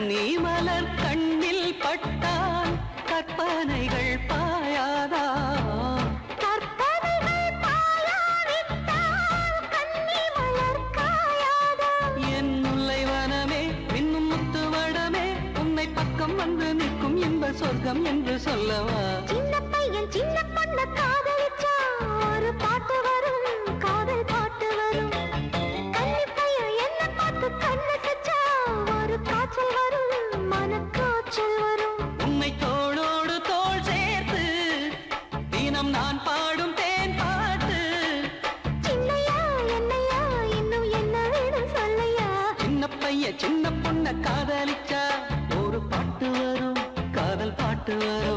கன்னி மலர் கண்ணில் பட்டால் கற்பனைகள் பாயாதா என் முல்லை வனமே மின்னும் முத்து வடமே உன்னை பக்கம் வந்து நிற்கும் இன்ப சொர்க்கம் என்று சொல்லவா சின்ன பையன் சின்ன பொண்ண காதலிச்சா ஒரு பாட்டு வரும் காதல் பாட்டு வரும் கன்னி பையன் என்ன பார்த்து கண்ணு சச்சா ஒரு காய்ச்சல் வரும் மனக்காய்ச்சல் வரும் உன்னை தோளோடு தோள் சேர்த்து தினம் நான் பாடும் தேன் பாட்டு சின்னையா என்னையா இன்னும் என்ன வேணும் சொல்லையா சின்ன பையன் சின்ன பொண்ண காதலிச்சா ஒரு பாட்டு வரும் காதல் பாட்டு வரும்